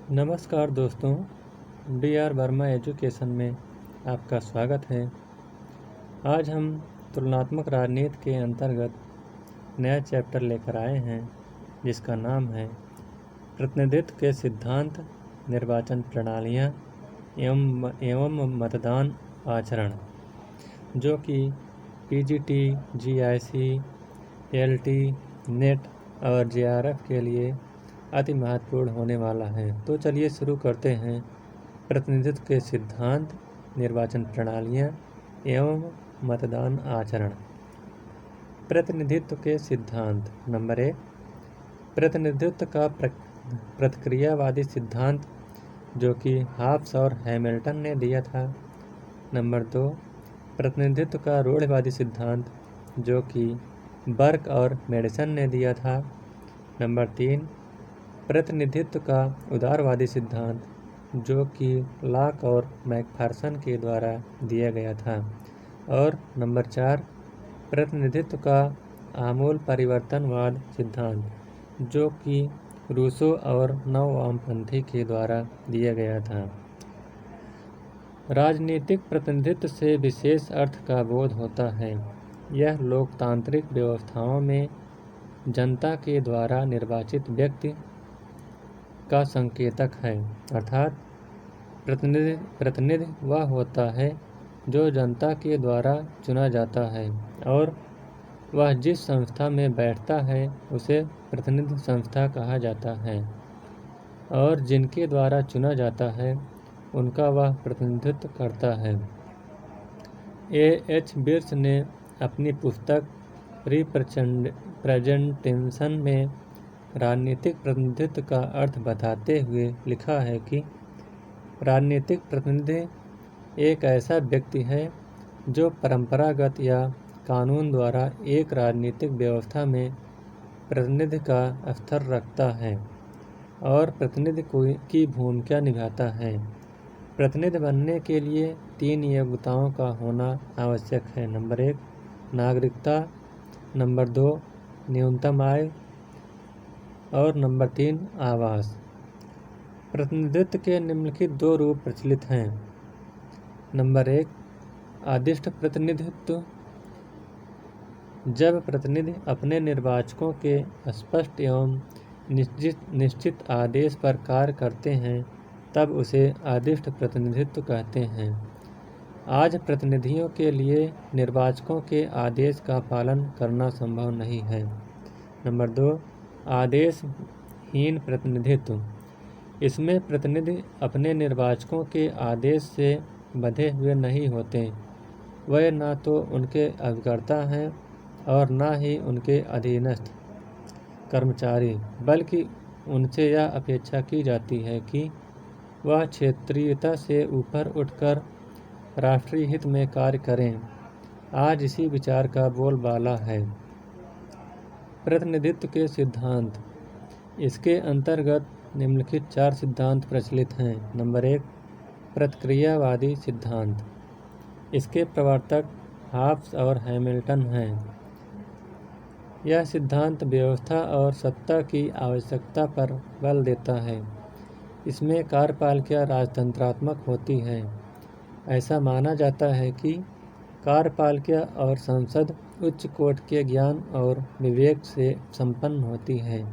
नमस्कार दोस्तों, DR. Verma education में आपका स्वागत है। आज हम तुलनात्मक राजनीति के अंतर्गत नया चैप्टर लेकर आए हैं जिसका नाम है प्रतिनिधित्व के सिद्धांत, निर्वाचन प्रणालियाँ एवं मतदान आचरण, जो कि पीजीटी, जीआईसी, एलटी, नेट और जेआरएफ के लिए अति महत्वपूर्ण होने वाला है। तो चलिए शुरू करते हैं। प्रतिनिधित्व के सिद्धांत, निर्वाचन प्रणालियाँ एवं मतदान आचरण। प्रतिनिधित्व के सिद्धांत। नंबर 1, प्रतिनिधित्व का प्रतिक्रियावादी सिद्धांत, जो कि हॉब्स और हैमिल्टन ने दिया था। नंबर 2, प्रतिनिधित्व का रूढ़िवादी सिद्धांत, जो कि बर्क और मेडिसन ने दिया था। नंबर 3, प्रतिनिधित्व का उदारवादी सिद्धांत, जो कि लॉक और मैकफर्सन के द्वारा दिया गया था। और नंबर 4, प्रतिनिधित्व का आमूल परिवर्तनवाद सिद्धांत, जो कि रूसो और नव वामपंथी के द्वारा दिया गया था। राजनीतिक प्रतिनिधित्व से विशेष अर्थ का बोध होता है। यह लोकतांत्रिक व्यवस्थाओं में जनता के द्वारा निर्वाचित व्यक्ति का संकेतक है, अर्थात प्रतिनिधि वह होता है जो जनता के द्वारा चुना जाता है और वह जिस संस्था में बैठता है उसे प्रतिनिधि संस्था कहा जाता है, और जिनके द्वारा चुना जाता है उनका वह प्रतिनिधित्व करता है। A.H. बिर्च ने अपनी पुस्तक रिप्रेजेंटेशन में राजनीतिक प्रतिनिधित्व का अर्थ बताते हुए लिखा है कि राजनीतिक प्रतिनिधि एक ऐसा व्यक्ति है जो परंपरागत या कानून द्वारा एक राजनीतिक व्यवस्था में प्रतिनिधि का स्तर रखता है और प्रतिनिधि की भूमिका निभाता है। प्रतिनिधि बनने के लिए 3 योग्यताओं का होना आवश्यक है। नंबर 1, नागरिकता। नंबर 2, न्यूनतम आय। और नंबर 3, आवास। प्रतिनिधित्व के निम्नलिखित 2 रूप प्रचलित हैं। नंबर 1, आदिष्ट प्रतिनिधित्व। जब प्रतिनिधि अपने निर्वाचकों के स्पष्ट एवं निश्चित आदेश पर कार्य करते हैं तब उसे आदिष्ट प्रतिनिधित्व कहते हैं। आज प्रतिनिधियों के लिए निर्वाचकों के आदेश का पालन करना संभव नहीं है। नंबर 2, आदेशहीन प्रतिनिधित्व। इसमें प्रतिनिधि अपने निर्वाचकों के आदेश से बंधे हुए नहीं होते। वह न तो उनके अभिकर्ता हैं और न ही उनके अधीनस्थ कर्मचारी, बल्कि उनसे यह अपेक्षा की जाती है कि वह क्षेत्रीयता से ऊपर उठकर राष्ट्रीय हित में कार्य करें। आज इसी विचार का बोलबाला है। प्रतिनिधित्व के सिद्धांत। इसके अंतर्गत निम्नलिखित 4 सिद्धांत प्रचलित हैं। नंबर 1, प्रतिक्रियावादी सिद्धांत। इसके प्रवर्तक हॉब्स और हैमिल्टन हैं। यह सिद्धांत व्यवस्था और सत्ता की आवश्यकता पर बल देता है। इसमें कार्यपालिका राजतंत्रात्मक होती है। ऐसा माना जाता है कि कार्यपालिका और संसद उच्च कोटि के ज्ञान और विवेक से संपन्न होती है।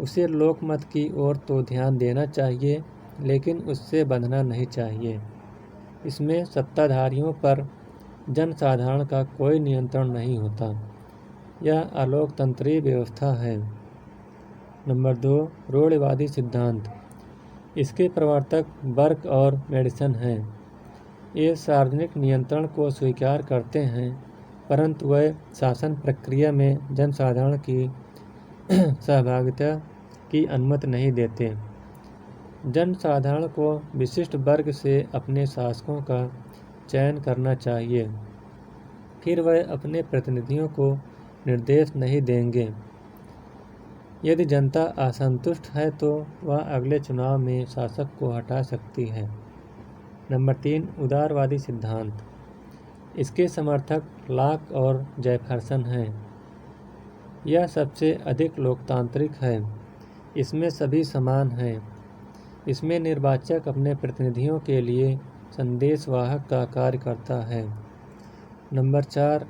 उसे लोकमत की ओर तो ध्यान देना चाहिए, लेकिन उससे बंधना नहीं चाहिए। इसमें सत्ताधारियों पर जनसाधारण का कोई नियंत्रण नहीं होता। यह अलोकतंत्रीय व्यवस्था है। नंबर 2, रूढ़िवादी सिद्धांत। इसके प्रवर्तक बर्क और मेडिसन हैं। ये सार्वजनिक नियंत्रण को स्वीकार करते हैं, परंतु वह शासन प्रक्रिया में जनसाधारण की सहभागिता की अनुमति नहीं देते। जनसाधारण को विशिष्ट वर्ग से अपने शासकों का चयन करना चाहिए, फिर वह अपने प्रतिनिधियों को निर्देश नहीं देंगे। यदि जनता असंतुष्ट है तो वह अगले चुनाव में शासक को हटा सकती है। नंबर 3, उदारवादी सिद्धांत। इसके समर्थक लॉक और जेफरसन हैं। यह सबसे अधिक लोकतांत्रिक है। इसमें सभी समान हैं। इसमें निर्वाचक अपने प्रतिनिधियों के लिए संदेशवाहक का कार्य करता है। नंबर 4,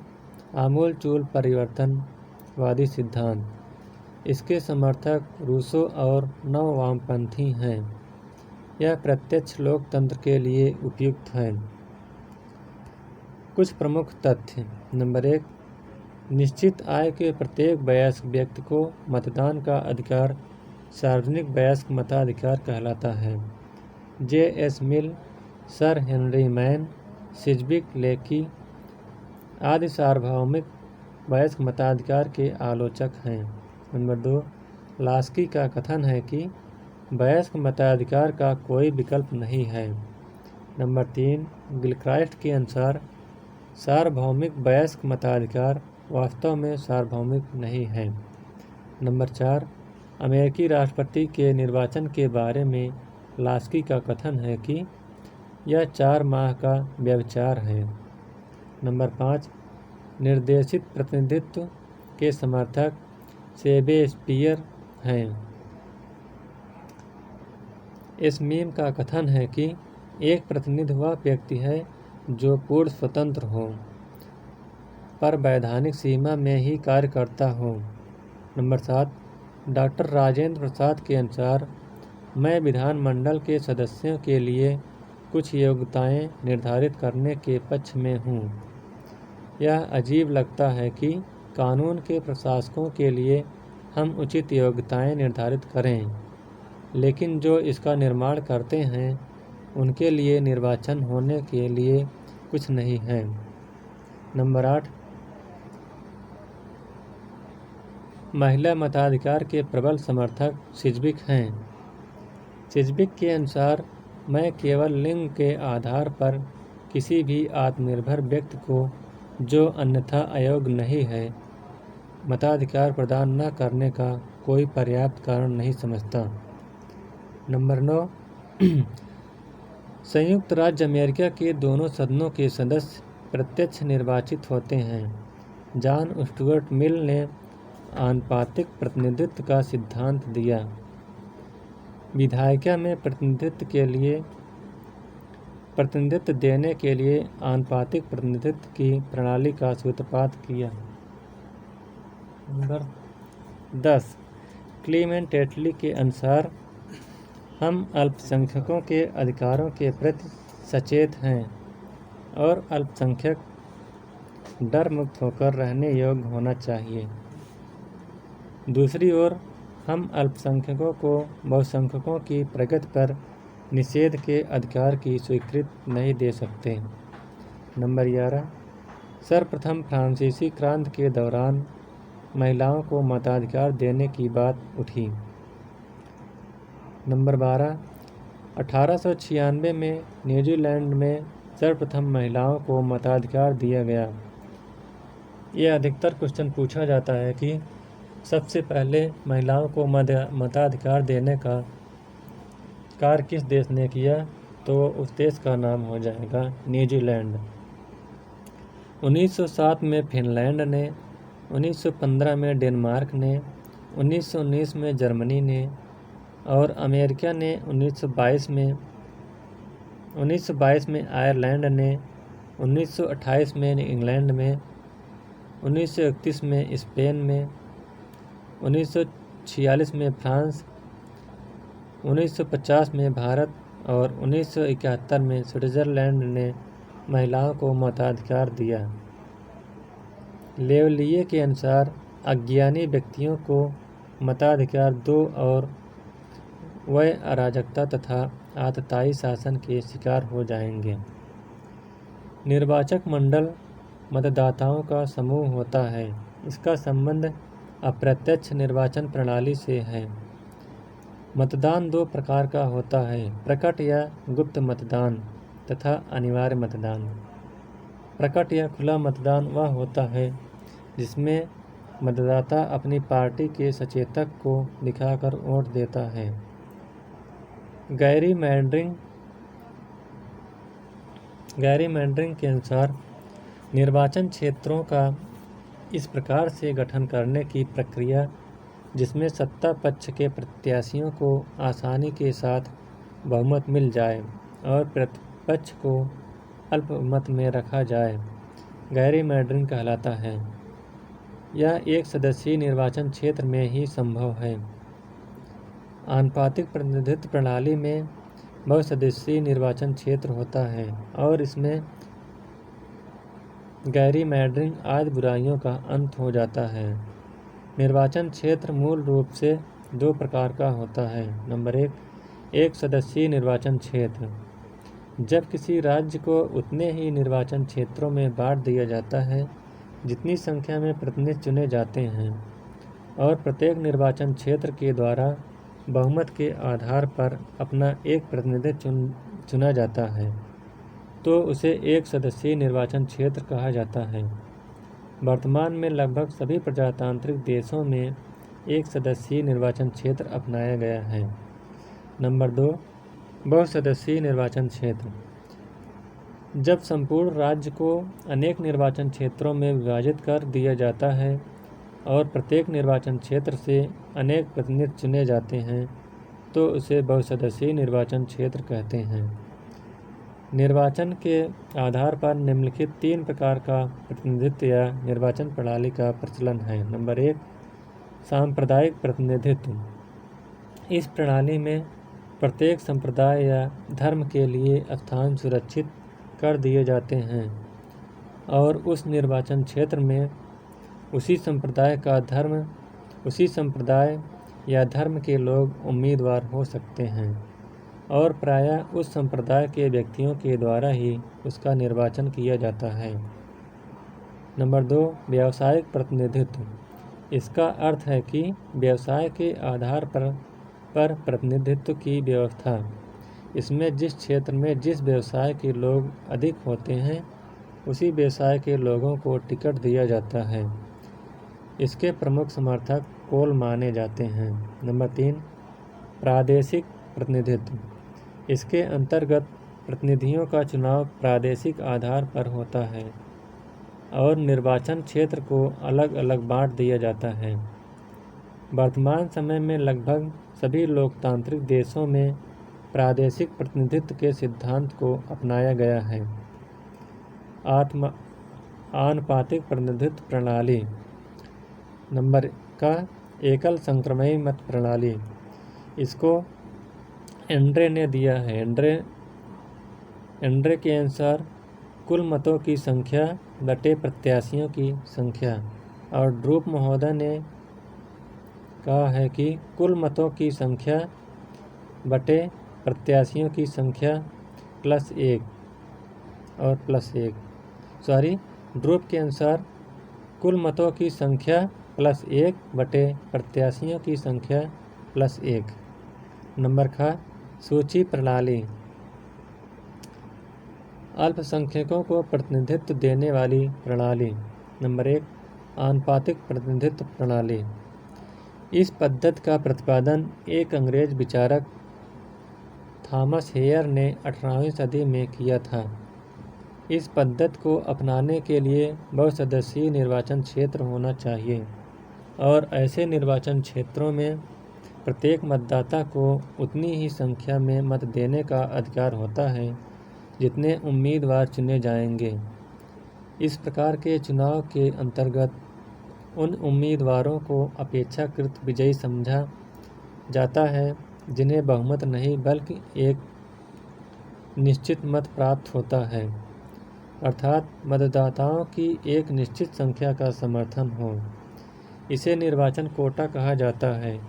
आमूल-चूल परिवर्तनवादी सिद्धांत। इसके समर्थक रूसो और नव वामपंथी हैं। यह प्रत्यक्ष लोकतंत्र के लिए उपयुक्त है। कुछ प्रमुख तथ्य। नंबर 1, निश्चित आय के प्रत्येक वयस्क व्यक्ति को मतदान का अधिकार सार्वजनिक वयस्क मताधिकार कहलाता है। J.S. मिल, सर हेनरी मैन, सिजविक लेकी आदि सार्वभौमिक वयस्क मताधिकार के आलोचक हैं। नंबर 2, लास्की का कथन है कि वयस्क मताधिकार का कोई विकल्प नहीं है। नंबर 3, गिलक्राइस्ट के अनुसार सार्वभौमिक वयस्क मताधिकार वास्तव में सार्वभौमिक नहीं है। नंबर 4, अमेरिकी राष्ट्रपति के निर्वाचन के बारे में लास्की का कथन है कि यह 4 माह का व्यभिचार है। नंबर 5, निर्देशित प्रतिनिधित्व के समर्थक शेक्सपियर हैं। एस्मीम का कथन है कि एक प्रतिनिधि वह व्यक्ति है जो पूर्ण स्वतंत्र हो, पर वैधानिक सीमा में ही कार्य करता हो। नंबर 7, डॉक्टर राजेंद्र प्रसाद के अनुसार मैं विधानमंडल के सदस्यों के लिए कुछ योग्यताएं निर्धारित करने के पक्ष में हूं। यह अजीब लगता है कि कानून के प्रशासकों के लिए हम उचित योग्यताएं निर्धारित करें, लेकिन जो इसका निर्माण करते हैं उनके लिए निर्वाचन होने के लिए कुछ नहीं है। नंबर 8, महिला मताधिकार के प्रबल समर्थक सिजविक हैं। सिजविक के अनुसार मैं केवल लिंग के आधार पर किसी भी आत्मनिर्भर व्यक्ति को जो अन्यथा अयोग्य नहीं है मताधिकार प्रदान न करने का कोई पर्याप्त कारण नहीं समझता। नंबर 9, संयुक्त राज्य अमेरिका के दोनों सदनों के सदस्य प्रत्यक्ष निर्वाचित होते हैं। जॉन स्टुअर्ट मिल ने आनुपातिक प्रतिनिधित्व का सिद्धांत दिया। विधायिका में प्रतिनिधित्व देने के लिए आनुपातिक प्रतिनिधित्व की प्रणाली का सूत्रपात किया। नंबर 10, क्लीमेंट एटली के अनुसार हम अल्पसंख्यकों के अधिकारों के प्रति सचेत हैं और अल्पसंख्यक डर मुक्त होकर रहने योग्य होना चाहिए। दूसरी ओर हम अल्पसंख्यकों को बहुसंख्यकों की प्रगति पर निषेध के अधिकार की स्वीकृति नहीं दे सकते। नंबर 11, सर्वप्रथम फ्रांसीसी क्रांति के दौरान महिलाओं को मताधिकार देने की बात उठी। नंबर 12, 1896 में न्यूजीलैंड में सर्वप्रथम महिलाओं को मताधिकार दिया गया। यह अधिकतर क्वेश्चन पूछा जाता है कि सबसे पहले महिलाओं को मताधिकार देने का कार्य किस देश ने किया, तो उस देश का नाम हो जाएगा न्यूजीलैंड। 1907 में फिनलैंड ने, 1915 में डेनमार्क ने, 1919 में जर्मनी ने और अमेरिका ने 1922 में आयरलैंड ने, 1928 में इंग्लैंड में, 1931 में स्पेन में, 1946 में फ्रांस, 1950 में भारत और 1971 में स्विट्जरलैंड ने महिलाओं को मताधिकार दिया। लेवलिए के अनुसार अज्ञानी व्यक्तियों को मताधिकार दो और वह अराजकता तथा आतताई शासन के शिकार हो जाएंगे। निर्वाचक मंडल मतदाताओं का समूह होता है। इसका संबंध अप्रत्यक्ष निर्वाचन प्रणाली से है। मतदान 2 प्रकार का होता है, प्रकट या गुप्त मतदान तथा अनिवार्य मतदान। प्रकट या खुला मतदान वह होता है जिसमें मतदाता अपनी पार्टी के सचेतक को दिखाकर वोट देता है। गैरीमैंडरिंग के अनुसार निर्वाचन क्षेत्रों का इस प्रकार से गठन करने की प्रक्रिया जिसमें सत्ता पक्ष के प्रत्याशियों को आसानी के साथ बहुमत मिल जाए और प्रतिपक्ष को अल्पमत में रखा जाए गैरीमैंडरिंग कहलाता है। यह एक सदस्यीय निर्वाचन क्षेत्र में ही संभव है। आनुपातिक प्रतिनिधित्व प्रणाली में बहुसदस्यीय निर्वाचन क्षेत्र होता है और इसमें गैरीमैंडरिंग आदि बुराइयों का अंत हो जाता है। निर्वाचन क्षेत्र मूल रूप से दो प्रकार का होता है। नंबर एक सदस्यीय निर्वाचन क्षेत्र। जब किसी राज्य को उतने ही निर्वाचन क्षेत्रों में बांट दिया जाता है जितनी संख्या में प्रतिनिधि चुने जाते हैं और प्रत्येक निर्वाचन क्षेत्र के द्वारा बहुमत के आधार पर अपना एक प्रतिनिधि चुना जाता है तो उसे एक सदस्यीय निर्वाचन क्षेत्र कहा जाता है। वर्तमान में लगभग सभी प्रजातांत्रिक देशों में एक सदस्यीय निर्वाचन क्षेत्र अपनाया गया है। नंबर 2 बहुसदस्यीय निर्वाचन क्षेत्र। जब संपूर्ण राज्य को अनेक निर्वाचन क्षेत्रों में विभाजित कर दिया जाता है और प्रत्येक निर्वाचन क्षेत्र से अनेक प्रतिनिधि चुने जाते हैं तो उसे बहुसदस्यीय निर्वाचन क्षेत्र कहते हैं। निर्वाचन के आधार पर निम्नलिखित 3 प्रकार का प्रतिनिधित्व या निर्वाचन प्रणाली का प्रचलन है। नंबर 1 सांप्रदायिक प्रतिनिधित्व। इस प्रणाली में प्रत्येक संप्रदाय या धर्म के लिए स्थान सुरक्षित कर दिए जाते हैं और उस निर्वाचन क्षेत्र में उसी संप्रदाय या धर्म के लोग उम्मीदवार हो सकते हैं और प्रायः उस संप्रदाय के व्यक्तियों के द्वारा ही उसका निर्वाचन किया जाता है। नंबर 2 व्यावसायिक प्रतिनिधित्व। इसका अर्थ है कि व्यवसाय के आधार पर प्रतिनिधित्व की व्यवस्था। इसमें जिस क्षेत्र में जिस व्यवसाय के लोग अधिक होते हैं उसी व्यवसाय के लोगों को टिकट दिया जाता है। इसके प्रमुख समर्थक कोल माने जाते हैं। नंबर 3 प्रादेशिक प्रतिनिधित्व। इसके अंतर्गत प्रतिनिधियों का चुनाव प्रादेशिक आधार पर होता है और निर्वाचन क्षेत्र को अलग अलग बांट दिया जाता है। वर्तमान समय में लगभग सभी लोकतांत्रिक देशों में प्रादेशिक प्रतिनिधित्व के सिद्धांत को अपनाया गया है। आनुपातिक प्रतिनिधित्व प्रणाली। नंबर का एकल संक्रमणीय मत प्रणाली। इसको एंड्रे ने दिया है। एंड्रे के अनुसार कुल मतों की संख्या बटे प्रत्याशियों की संख्या और ड्रूप महोदय ने कहा है कि कुल मतों की संख्या बटे प्रत्याशियों की संख्या ड्रूप के अनुसार कुल मतों की संख्या +1 बटे प्रत्याशियों की संख्या +1। नंबर का सूची प्रणाली। अल्पसंख्यकों को प्रतिनिधित्व देने वाली प्रणाली। नंबर 1 आनुपातिक प्रतिनिधित्व प्रणाली। इस पद्धति का प्रतिपादन एक अंग्रेज विचारक थॉमस हेयर ने 18वीं सदी में किया था। इस पद्धति को अपनाने के लिए बहुसदस्यीय निर्वाचन क्षेत्र होना चाहिए और ऐसे निर्वाचन क्षेत्रों में प्रत्येक मतदाता को उतनी ही संख्या में मत देने का अधिकार होता है जितने उम्मीदवार चुने जाएंगे। इस प्रकार के चुनाव के अंतर्गत उन उम्मीदवारों को अपेक्षाकृत विजयी समझा जाता है जिन्हें बहुमत नहीं बल्कि एक निश्चित मत प्राप्त होता है, अर्थात मतदाताओं की एक निश्चित संख्या का समर्थन हो। इसे निर्वाचन कोटा कहा जाता है।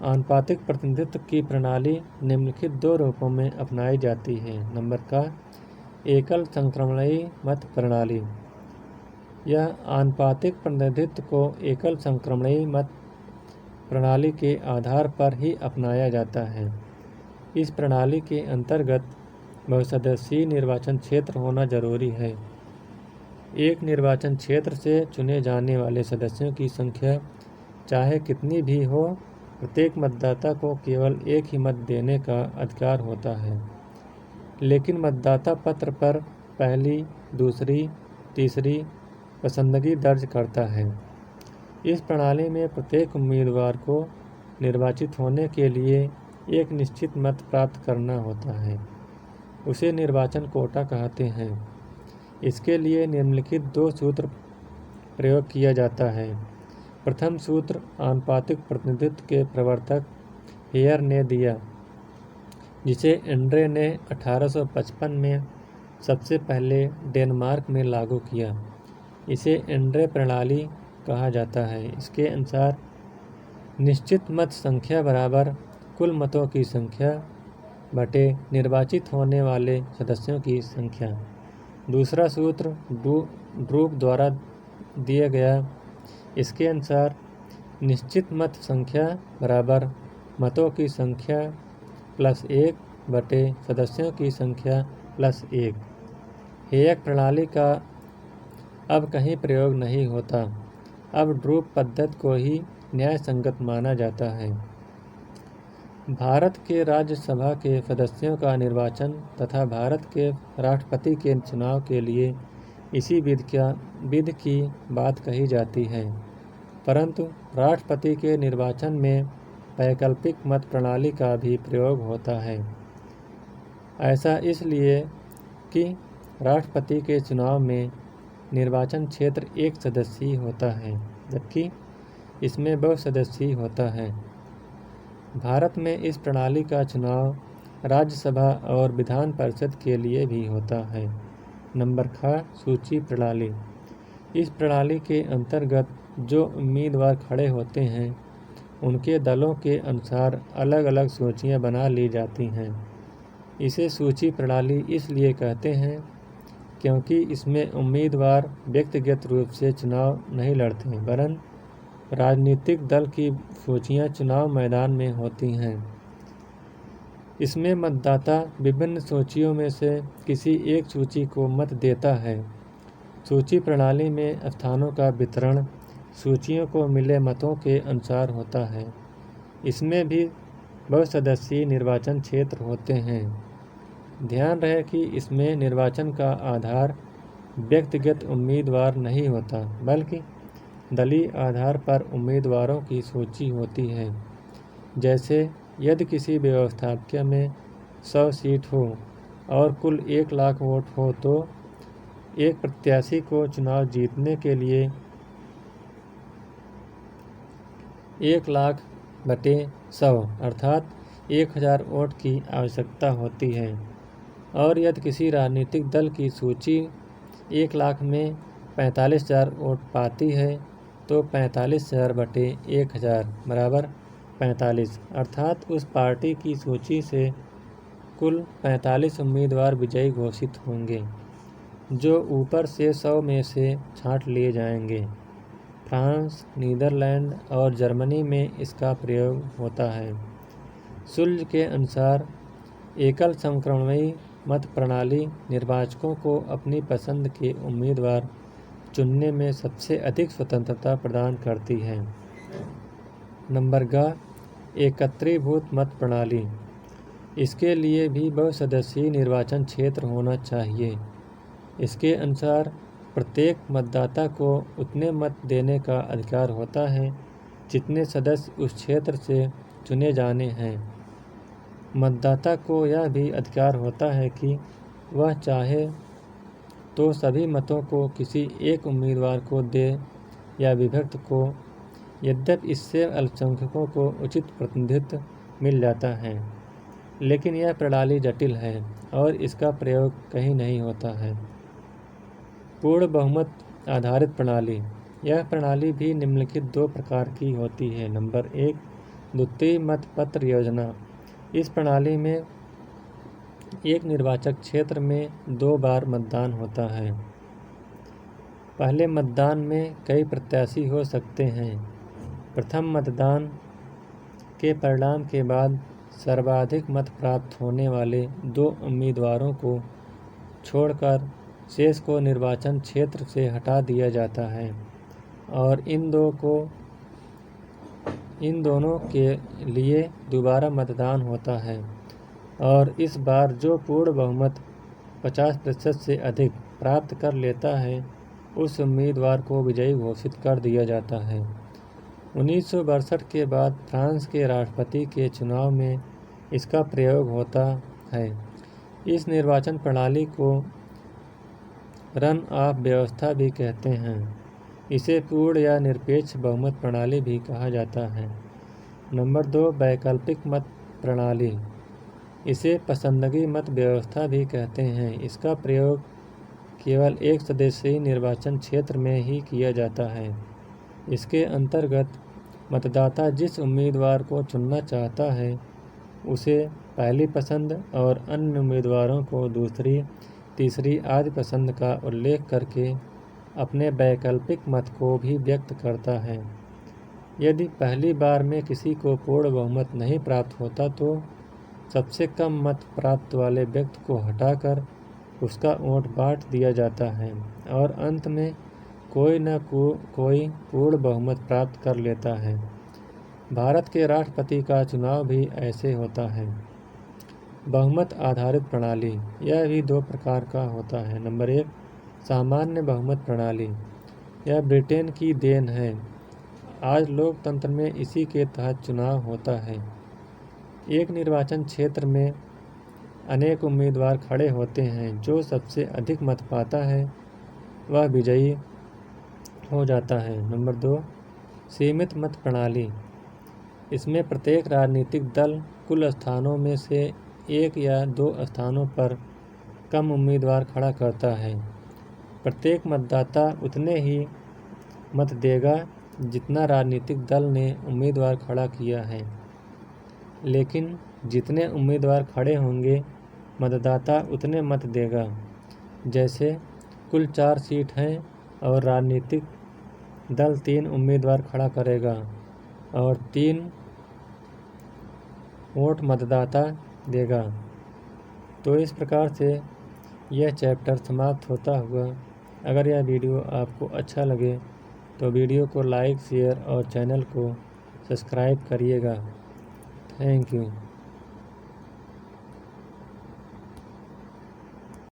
आनुपातिक प्रतिनिधित्व की प्रणाली निम्नलिखित 2 रूपों में अपनाई जाती है। नंबर का एकल संक्रमणीय मत प्रणाली। यह आनुपातिक प्रतिनिधित्व को एकल संक्रमणीय मत प्रणाली के आधार पर ही अपनाया जाता है। इस प्रणाली के अंतर्गत बहुसदस्यीय निर्वाचन क्षेत्र होना जरूरी है। एक निर्वाचन क्षेत्र से चुने जाने वाले सदस्यों की संख्या चाहे कितनी भी हो, प्रत्येक मतदाता को केवल एक ही मत देने का अधिकार होता है, लेकिन मतदाता पत्र पर पहली, दूसरी, तीसरी पसंदगी दर्ज करता है। इस प्रणाली में प्रत्येक उम्मीदवार को निर्वाचित होने के लिए एक निश्चित मत प्राप्त करना होता है। उसे निर्वाचन कोटा कहते हैं। इसके लिए निम्नलिखित 2 सूत्र प्रयोग किया जाता है। प्रथम सूत्र आनुपातिक प्रतिनिधित्व के प्रवर्तक हेयर ने दिया, जिसे एंड्रे ने 1855 में सबसे पहले डेनमार्क में लागू किया। इसे एंड्रे प्रणाली कहा जाता है। इसके अनुसार निश्चित मत संख्या बराबर कुल मतों की संख्या बटे निर्वाचित होने वाले सदस्यों की संख्या। दूसरा सूत्र ड्रूप द्वारा दिया गया। इसके अनुसार निश्चित मत संख्या बराबर मतों की संख्या प्लस 1 बटे सदस्यों की संख्या प्लस 1। हेयक प्रणाली का अब कहीं प्रयोग नहीं होता। अब ड्रूप पद्धति को ही न्याय संगत माना जाता है। भारत के राज्यसभा के सदस्यों का निर्वाचन तथा भारत के राष्ट्रपति के चुनाव के लिए इसी विधि की बात कही जाती है, परंतु राष्ट्रपति के निर्वाचन में वैकल्पिक मत प्रणाली का भी प्रयोग होता है। ऐसा इसलिए कि राष्ट्रपति के चुनाव में निर्वाचन क्षेत्र एक सदस्यीय होता है, जबकि इसमें बहुसदस्यीय होता है। भारत में इस प्रणाली का चुनाव राज्यसभा और विधान परिषद के लिए भी होता है। नंबर ख, सूची प्रणाली। इस प्रणाली के अंतर्गत जो उम्मीदवार खड़े होते हैं, उनके दलों के अनुसार अलग अलग सूचियां बना ली जाती हैं। इसे सूची प्रणाली इसलिए कहते हैं क्योंकि इसमें उम्मीदवार व्यक्तिगत रूप से चुनाव नहीं लड़ते, वरन राजनीतिक दल की सूचियां चुनाव मैदान में होती हैं। इसमें मतदाता विभिन्न सूचियों में से किसी एक सूची को मत देता है। सूची प्रणाली में स्थानों का वितरण सूचियों को मिले मतों के अनुसार होता है। इसमें भी बहुसदस्यीय निर्वाचन क्षेत्र होते हैं। ध्यान रहे कि इसमें निर्वाचन का आधार व्यक्तिगत उम्मीदवार नहीं होता, बल्कि दलीय आधार पर उम्मीदवारों की सूची होती है। जैसे यदि किसी व्यवस्थापिका में 100 सीट हो और कुल 1 लाख वोट हो, तो एक प्रत्याशी को चुनाव जीतने के लिए 1 लाख बटे 100 अर्थात 1000 वोट की आवश्यकता होती है। और यदि किसी राजनीतिक दल की सूची 1 लाख में 45,000 वोट पाती है, तो 45,000 बटे 1000 बराबर 45, अर्थात उस पार्टी की सूची से कुल 45 उम्मीदवार विजयी घोषित होंगे, जो ऊपर से 100 में से छांट लिए जाएंगे। फ्रांस, नीदरलैंड और जर्मनी में इसका प्रयोग होता है। शुल्क के अनुसार एकल संक्रमणीय मत प्रणाली निर्वाचकों को अपनी पसंद के उम्मीदवार चुनने में सबसे अधिक स्वतंत्रता प्रदान करती है। नंबर ग, एकत्रीभूत मत प्रणाली। इसके लिए भी बहुसदस्यीय निर्वाचन क्षेत्र होना चाहिए। इसके अनुसार प्रत्येक मतदाता को उतने मत देने का अधिकार होता है जितने सदस्य उस क्षेत्र से चुने जाने हैं। मतदाता को यह भी अधिकार होता है कि वह चाहे तो सभी मतों को किसी एक उम्मीदवार को दे या विभक्त को, यद्यपि इससे अल्पसंख्यकों को उचित प्रतिनिधित्व मिल जाता है। लेकिन यह प्रणाली जटिल है और इसका प्रयोग कहीं नहीं होता है। पूर्ण बहुमत आधारित प्रणाली। यह प्रणाली भी निम्नलिखित 2 प्रकार की होती है। नंबर 1, द्वितीय मत पत्र योजना। इस प्रणाली में एक निर्वाचक क्षेत्र में 2 बार मतदान होता है। पहले मतदान में कई प्रत्याशी हो सकते हैं। प्रथम मतदान के परिणाम के बाद सर्वाधिक मत प्राप्त होने वाले 2 उम्मीदवारों को छोड़कर शेष को निर्वाचन क्षेत्र से हटा दिया जाता है और इन दोनों के लिए दोबारा मतदान होता है और इस बार जो पूर्ण बहुमत 50% से अधिक प्राप्त कर लेता है, उस उम्मीदवार को विजयी घोषित कर दिया जाता है। 1962 के बाद फ्रांस के राष्ट्रपति के चुनाव में इसका प्रयोग होता है। इस निर्वाचन प्रणाली को रन ऑफ व्यवस्था भी कहते हैं। इसे पूर्ण या निरपेक्ष बहुमत प्रणाली भी कहा जाता है। नंबर 2, वैकल्पिक मत प्रणाली। इसे पसंदगी मत व्यवस्था भी कहते हैं। इसका प्रयोग केवल एक सदस्यीय निर्वाचन क्षेत्र में ही किया जाता है। इसके अंतर्गत मतदाता जिस उम्मीदवार को चुनना चाहता है उसे पहली पसंद और अन्य उम्मीदवारों को दूसरी, तीसरी आदि पसंद का उल्लेख करके अपने वैकल्पिक मत को भी व्यक्त करता है। यदि पहली बार में किसी को पूर्ण बहुमत नहीं प्राप्त होता तो सबसे कम मत प्राप्त वाले व्यक्ति को हटाकर उसका वोट बांट दिया जाता है और अंत में कोई न कोई पूर्ण बहुमत प्राप्त कर लेता है। भारत के राष्ट्रपति का चुनाव भी ऐसे होता है। बहुमत आधारित प्रणाली, यह भी दो प्रकार का होता है। नंबर 1, सामान्य बहुमत प्रणाली। यह ब्रिटेन की देन है। आज लोकतंत्र में इसी के तहत चुनाव होता है। एक निर्वाचन क्षेत्र में अनेक उम्मीदवार खड़े होते हैं। जो सबसे अधिक मत पाता है वह विजयी हो जाता है। नंबर 2, सीमित मत प्रणाली। इसमें प्रत्येक राजनीतिक दल कुल स्थानों में से एक या दो स्थानों पर कम उम्मीदवार खड़ा करता है। प्रत्येक मतदाता उतने ही मत देगा जितना राजनीतिक दल ने उम्मीदवार खड़ा किया है, लेकिन जितने उम्मीदवार खड़े होंगे मतदाता उतने मत देगा। जैसे कुल 4 सीट हैं और राजनीतिक दल 3 उम्मीदवार खड़ा करेगा और 3 वोट मतदाता देगा। तो इस प्रकार से यह चैप्टर समाप्त होता हुआ। अगर यह वीडियो आपको अच्छा लगे तो वीडियो को लाइक, शेयर और चैनल को सब्सक्राइब करिएगा। Thank you.